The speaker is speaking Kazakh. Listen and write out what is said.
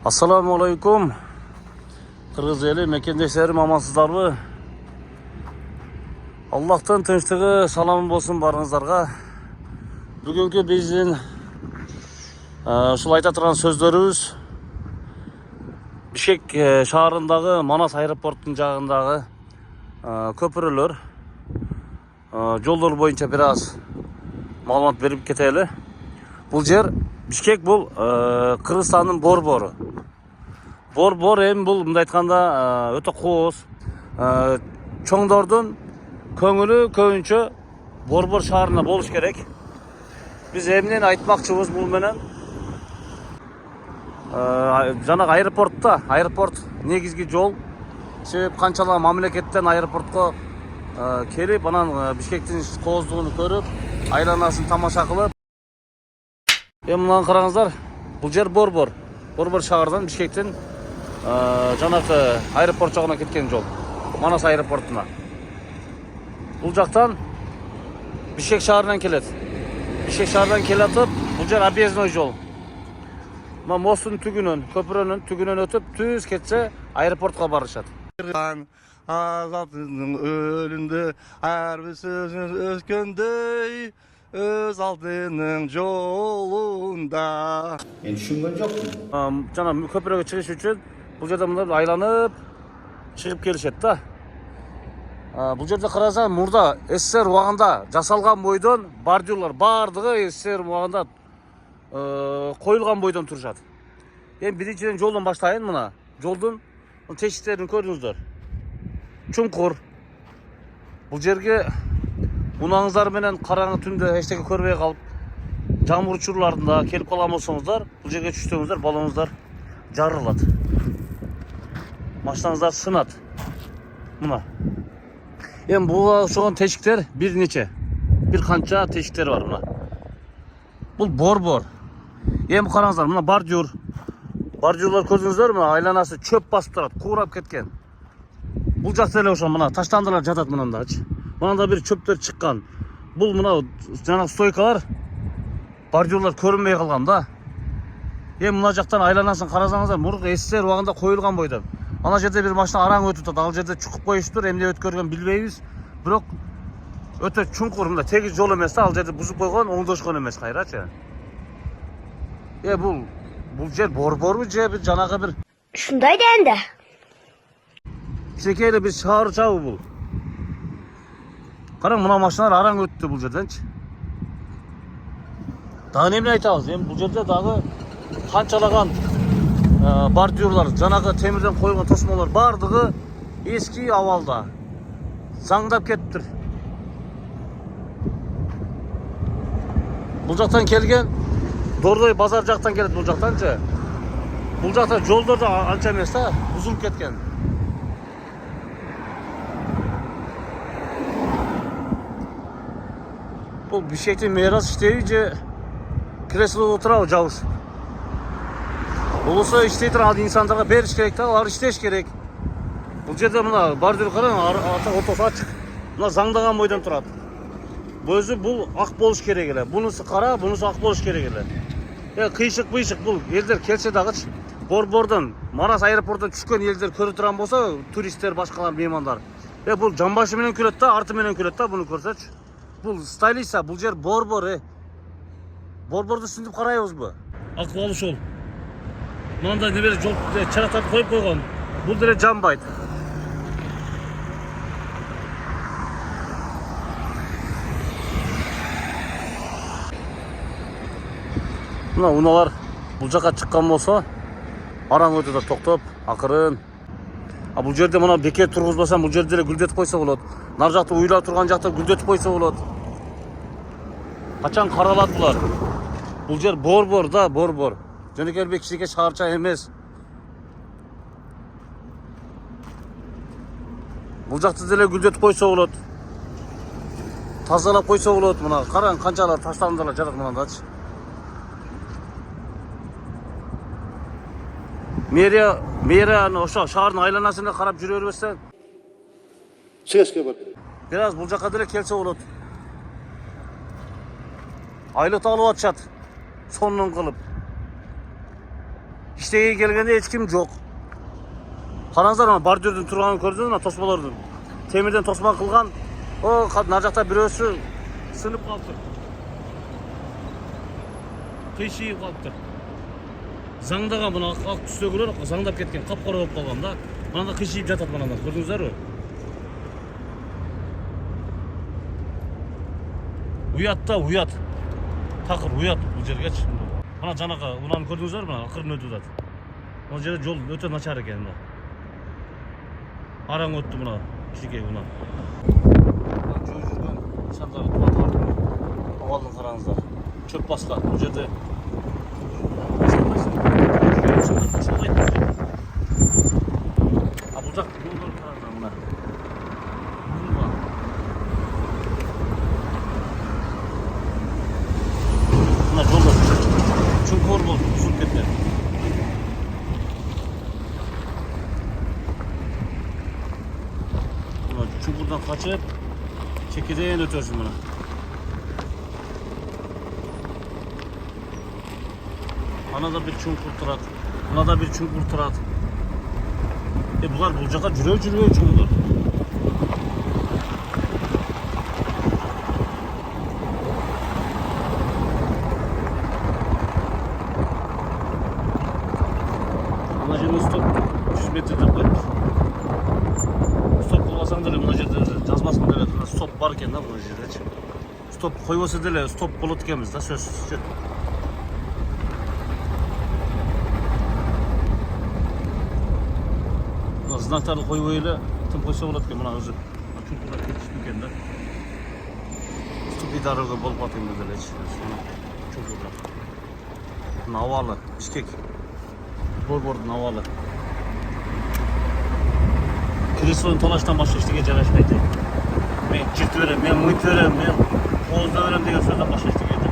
Assalamu alaikum. Kırgız eli mekendешlerim, amansыздарбы? Allah'tan тынчтыгы, salamı болсын барыңыздарга. Бүгүнкү биздин ушул айта турган сөздөрүбүз Бишкек шаарындагы Манас аэропорттун жагындагы көпүрөлөр, жолдор боюнча бир аз маалымат берип кетели. Бул жер Бишкек, бул Кыргызстандын борбору. Борбор эми бул мындай айтканда өтө кооз. Чоңдордун көңүлү көбүнчө борбор шаарына болуш керек. Биз эмнени айтмакчыбыз бул менен? Жанагы аэропорт негизги жол. Себеп канчалык мамлекеттен аэропортко келип, анан Бишкектин кооздугун көрүп, айланасын тамаша кылып. Эми мынаны караңыздар, бул жер борбор. Борбор шаардан Бишкектин жанагы аэропорт жагына кеткен жол. Манас аэропортуна. Бул жактан Бишкек шаарынан келет. Бишкек шаарынан келатып, бул жер объездной жол. Мына мосттун түгүнөн, көпүрөнүн түгүнөн өтүп, түз кетсе аэропортко барышат. Азаттын өлүндө ар бир сөзүн өскөндөй, өз алдынын жолунда. Мен түшүнгөн жокмун. Жана көпүрөгө чыгыш үчүн бул жерде мындай айланып чыгып келишет да. Бул жерде карасаң, мурда СССР убагында жасалган бойдон бордюрлар бардыгы СССР убагында коюлган бойдон турушат. Эми биринчиден жолдон баштайын. Мына жолдун тешиктерин көрүңүздөр. Чуңкур. Бул жерге унаңыздар менен караңгы түндө эчтеке көрбөй калып, жамгыр учурларында келип калган болсоңуздар, бул жерге түшсөңүздөр, балоңуздар жарылат. Машинаңыздар сынат. Мына. Эми буга окшогон тешиктер бир нече. Бир канча тешиктер бар мына. Бул борбор. Эми караңыздар, мына бордюр. Бордюрлар көрдүңүздөр, мына айланасы чөп басып турат, куурап кеткен. Бул жакта эле ошо мына таштандылар жатат мынандачы. Мынанда бир чөптөр чыккан. Бул мына жана стойкалар, бордюрлар көрүнбөй калган да. Эми мына жактан айланасын карасаңыздар, мурунку СССР убагында коюлган бойдон. Ана жерде бир машина араң өтүп атат. Ал жерде чукуп коюштур, эмне өткөргөн билбейбиз. Бирок өтө чуңкур, мында тегиз жол эмес да, ал жерде бузуп койгон, оңдошкон эмес кайрачы. Бул жер борборбу же бир жанагы бир Ушундай да энди. Кичинекей эле бир шаарчабы бул. Караң, мына машиналар араң өттү бул жерденчи. Дагы эмне айтабыз? Эми бул жерде дагы канчалаган бордюрлар, жанагы темирден коюлган тосмолор бардыгы эски абалда. Заңдап кетиптир. Бул жактан келген Дордой базар жактан келет, бул жактанчы. Бул жакта жолдор да анча эмес да, бузулуп кеткен. Бул Бишкектин мэриясы иштейби же креслодо отурабы жабыш? Болсо иштей турган инсандарга бериш керек да, алар иштеш керек. Бул жерде мына бордюр караң, ортосу ачык. Мына заңдаган бойдон турат. Өзү бул ак болуш керек эле. Бунусу кара, бунусу ак болуш керек эле. Кыйшык бул элдер келсе дагычы, борбордон, Манас аэропортунан түшкөн элдер көрүп турган болсо, туристтер, башкалар, меймандар. Бул жамбашы менен күлөт да, арты менен күлөт да, буну көрсөчү. Бул стайлиса, бул жер борбор, Борборду сүндүп карайбызбы? Акыбалы ошол. Мындай небери жол чарактарды коюп койгон. Бул деле жамбайт. Мына уналар бул жака чыккан болсо, араң өтүп токтоп, акырын. Бул жерде мына бекет тургузбасам, бул жерде эле гүлдетип койсо болот. Нар жакта уйлап турган жакта гүлдетип койсо болот. Качан каралат булар? Бул жер борбор да, борбор. Жөнөкөй эле кичинекей шаарча эмес. Бул жакты деле гүлдетип койсо болот. Тазалап койсо болот. Мына караң, канчалар таштандылар жатат мынандачы. Мэрия ошо шаардын айланасына карап жүрө бербестен. Чыгышка бар. Бир аз бул жака деле келсе болот. Айлык алып атышат. Сонун кылып. İşte gelgende hiç kim yok. Қараңыздар ана бордюрдың тұрғанын көрдіңіз ме, тоспалардың. Темірден тоспа қылған. О, нар жақта біреусі сынып қалыпты. Қишиып қалыпты. Заңдаған бұны ақ түстегілер заңдап кеткен, қап-қара болып қалған да. Мынада қишиып жатады мынада. Көрдіңіздер ме? Ұят та, ұят. Тақыр ұят бұл жерге. Мына жаңағы ұнаны көрдіңіздер ме? Ақырын өтіп жатыр. Ол жерде жол өте нашар екен да. Араң өтті мұна, кішекей мұна. Жол жүрген нышандары туа тартып. Оғалын қараңыздар. Чөп басқан. Бұл жерде бұл жақ жолдарын қараңыздар мұна. Мұна жолдар чүңкір болды, ұзып кеткен. Çukurdan kaçıp çekirdeğe ötüyorsun buna. Ana da bir çukur tırat. Buna da bir çukur tırat. Bunlar bulacaklar cürüyor çukurlar. Ana şimdi stop 100 metrede koymuş. Stop bulmasan da mына жерде жазбасын деле стоп бар екен да бұл жерде. Стоп қойып olsa деле стоп болады екенбіз да сөзсіз. Мына знактарды қойып эле тым қойса болады екен мына өзі. Чуңкурда кетишти екен да. Ступи дорога болып атайын деле. Чуңкурда. Мына авалы, Бишкек. Борбордун авалы. Kiliso'nun talaştan başka işteki canaşmaydı. Ben çift verem, ben mıyt verem, ben pozda verem diye sözden başka işteki.